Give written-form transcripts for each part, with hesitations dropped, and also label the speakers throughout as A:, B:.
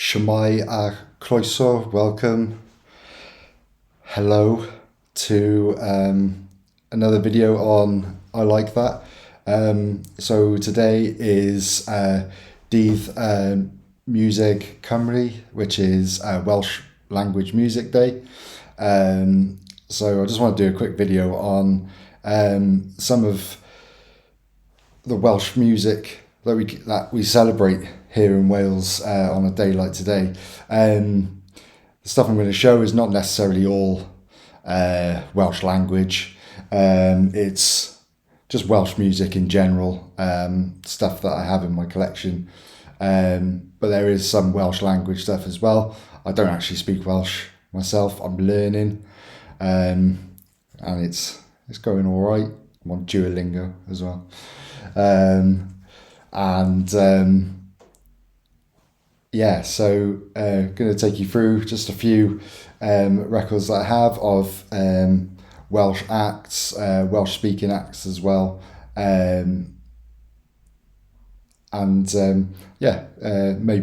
A: Shwmae a croeso, welcome, hello to another video on I Like That. So today is Dydd Miwsig Cymru, which is Welsh Language Music Day. So I just want to do a quick video on some of the Welsh music that we celebrate here in Wales on a day like today. The stuff I'm going to show is not necessarily all Welsh language. It's just Welsh music in general, stuff that I have in my collection. But there is some Welsh language stuff as well. I don't actually speak Welsh myself. I'm learning, and it's going all right. I'm on Duolingo as well. Yeah, so going to take you through just a few records that I have of Welsh acts, Welsh speaking acts as well, maybe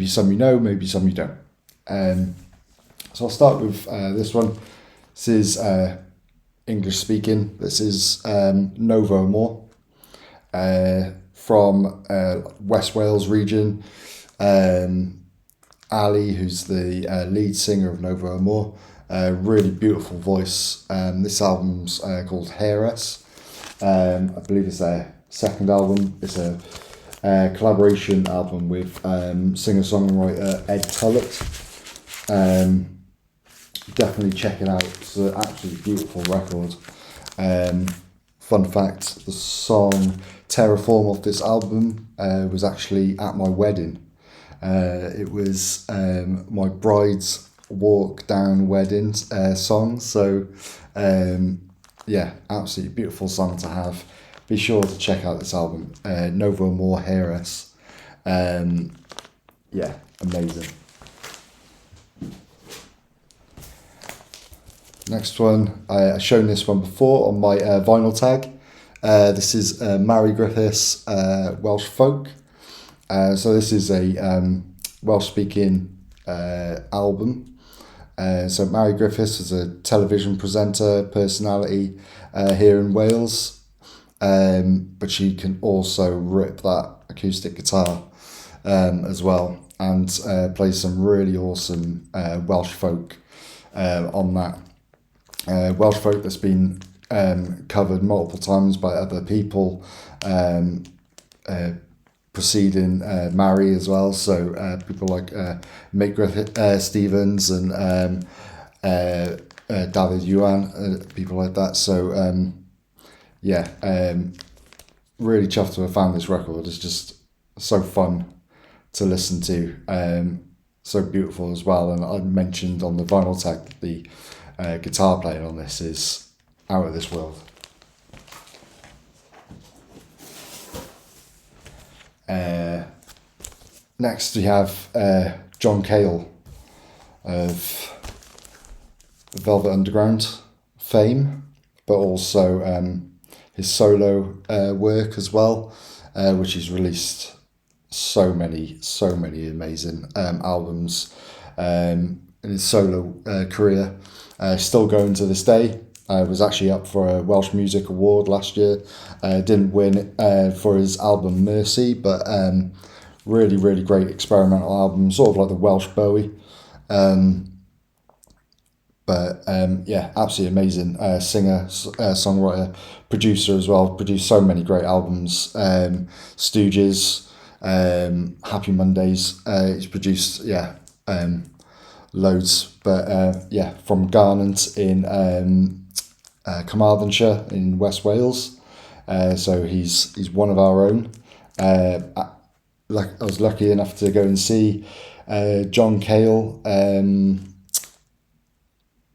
A: some you know, maybe some you don't. So I'll start with this one. This is English speaking. This is Novo More from West Wales region. Ali, who's the lead singer of Novo More, really beautiful voice. This album's called Heiress. I believe it's their second album. It's a collaboration album with singer-songwriter Ed Tullett. Definitely check it out. It's an absolutely beautiful record. Fun fact, the song Terraform off this album was actually at my wedding. It was my bride's walk down wedding song. So absolutely beautiful song to have. Be sure to check out this album, Novo More Heiress. Amazing. Next one, I've shown this one before on my vinyl tag. This is Mary Griffiths Welsh Folk. So this is a Welsh speaking album. So Mary Griffiths is a television presenter, personality here in Wales, but she can also rip that acoustic guitar as well, and plays some really awesome Welsh folk on that. Welsh folk that's been covered multiple times by other people preceding Mary as well. So people like Mick Griffith Stevens and David Yuan, people like that. So really chuffed to have found this record. It's just so fun to listen to, so beautiful as well. And I mentioned on the vinyl tag that the guitar playing on this is out of this world. Next we have John Cale of Velvet Underground fame, but also his solo work as well, which he's released so many amazing albums in his solo career. Still going to this day. Was actually up for a Welsh Music Award last year. Didn't win for his album Mercy, but really great experimental album, sort of like the Welsh Bowie. Absolutely amazing singer, songwriter, producer as well. Produced so many great albums. Stooges, Happy Mondays. He's produced loads, but from Garnant in Carmarthenshire in West Wales. So he's one of our own. I was lucky enough to go and see John Cale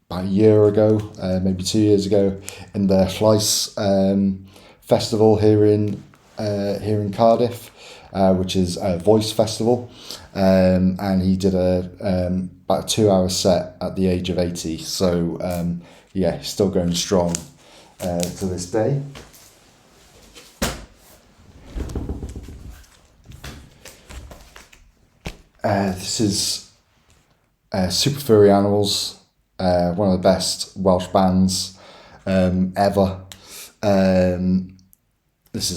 A: about a year ago, maybe 2 years ago, in the Llais festival here in Cardiff, which is a voice festival, and he did about a 2-hour set at the age of 80. So he's still going strong to this day. This is Super Furry Animals, one of the best Welsh bands ever. This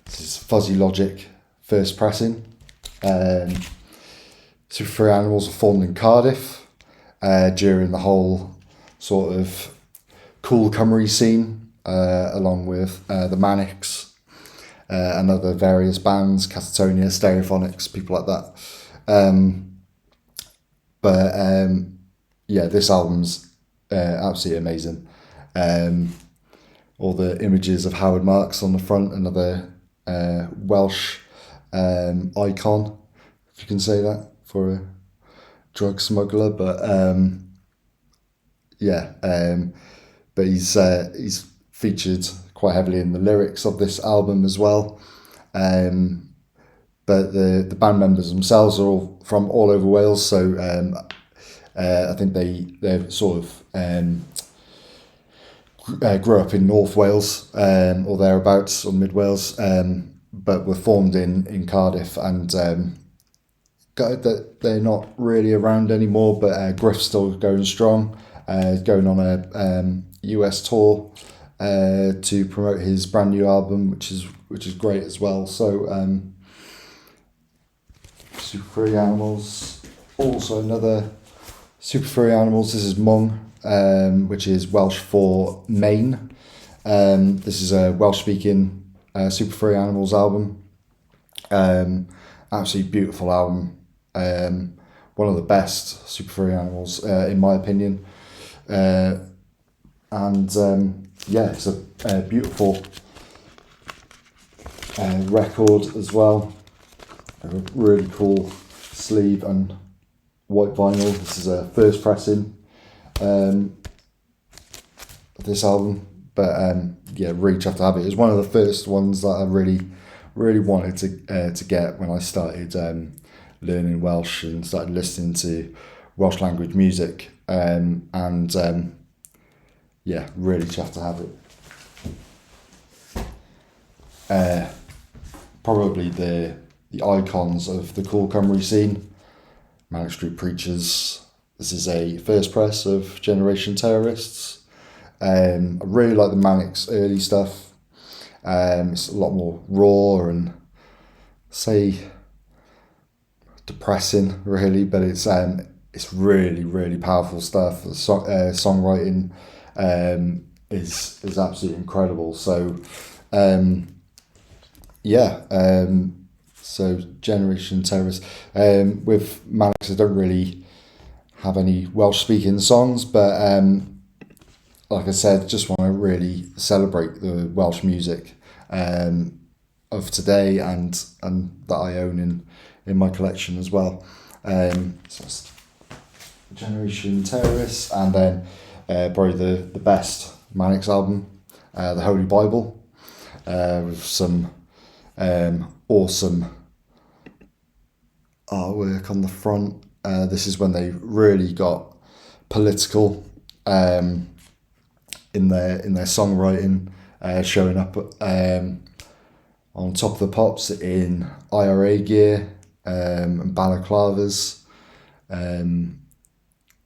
A: is Fuzzy Logic first pressing. Super Furry Animals were formed in Cardiff during the whole sort of cool Cymru scene, along with the Manics and other various bands, Catatonia, Stereophonics, people like that. Yeah, this album's absolutely amazing. All the images of Howard Marks on the front, another Welsh icon, if you can say that, for a drug smuggler. But he's featured quite heavily in the lyrics of this album as well. But the band members themselves are all from all over Wales, so I think they're sort of grew up in North Wales or thereabouts, or Mid Wales, but were formed in Cardiff, and they're not really around anymore. But Griff's still going strong, going on a US tour to promote his brand new album, which is great as well. So Super Furry Animals. Also another Super Furry Animals. This is Mung, which is Welsh for Maine. This is a Welsh speaking Super Furry Animals album. Absolutely beautiful album. One of the best Super Furry Animals in my opinion. It's a beautiful record as well. A really cool sleeve and white vinyl. This is a first pressing of this album, but really have to have it. It was one of the first ones that I really wanted to get when I started learning Welsh and started listening to Welsh language music, really have to have it. Probably the icons of the cool Cymru scene. Manic Street Preachers. This is a first press of Generation Terrorists. I really like the Manic's early stuff. It's a lot more raw and depressing, really, but it's really powerful stuff. The songwriting is absolutely incredible. So so Generation Terrorists. With Manics, I don't really have any Welsh speaking songs, but like I said, just want to really celebrate the Welsh music of today and that I own in my collection as well. So it's Generation Terrorists, and then probably the best Manics album, the Holy Bible, with some awesome artwork on the front. This is when they really got political in their songwriting, showing up on Top of the Pops in IRA gear and balaclavas.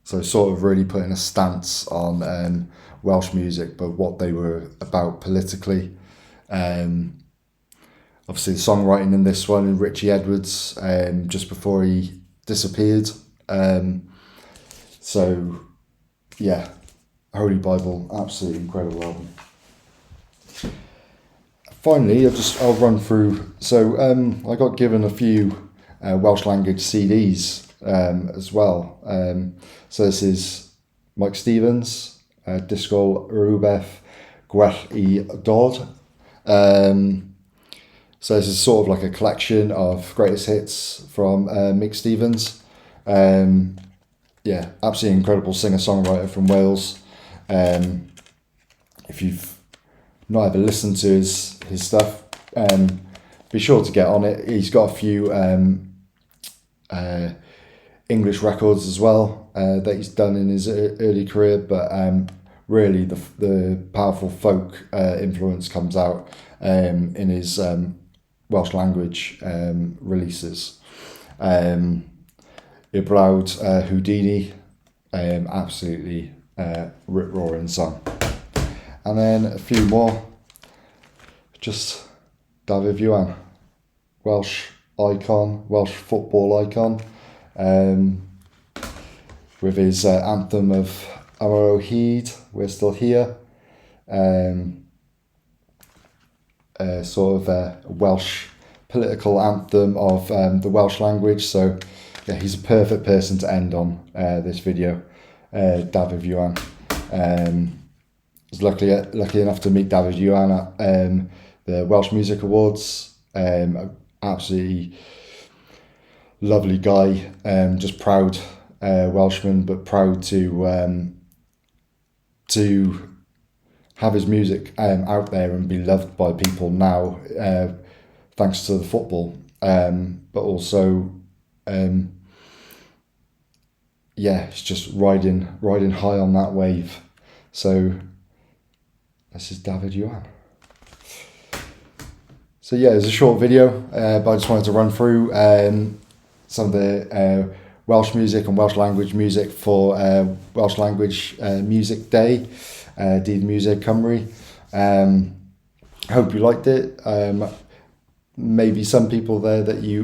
A: So sort of really putting a stance on Welsh music, but what they were about politically. Obviously the songwriting in this one, in Richie Edwards, just before he disappeared. Holy Bible, absolutely incredible album. Finally, I'll run through. So I got given a few Welsh language CDs as well. So this is Mike Stevens, Disgol Rhywbeth Gwell I Dod. So this is sort of like a collection of greatest hits from Mick Stevens. Absolutely incredible singer-songwriter from Wales. If you've not ever listened to his stuff, be sure to get on it. He's got a few English records as well that he's done in his early career, but really the powerful folk influence comes out in his Welsh language releases. Ibrahim Houdini, absolutely rip-roaring song. And then a few more, just David Yuan, Welsh icon, Welsh football icon, with his anthem of Amar O'Heed, We're Still Here, sort of a Welsh political anthem of the Welsh language. So yeah, he's a perfect person to end on this video, David Yuan. I was lucky enough to meet David Yuan at the Welsh Music Awards. Absolutely lovely guy, just proud Welshman, but proud to have his music out there and be loved by people now, thanks to the football, but also it's just riding high on that wave. So this is David Yuan. So yeah, it's a short video, but I just wanted to run through some of the Welsh music and Welsh language music for Welsh Language Music Day, Dydd Miwsig Cymru. Hope you liked it. Maybe some people there that you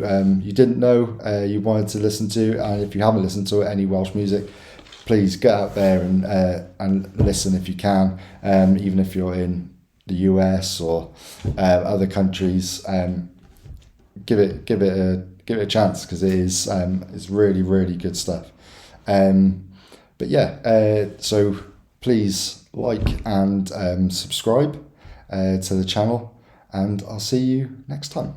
A: didn't know, you wanted to listen to, and if you haven't listened to any Welsh music, please get out there and listen if you can, even if you're in the US or other countries. Give it a chance, because it is it's really, really good stuff. But yeah, so please like and subscribe to the channel, and I'll see you next time.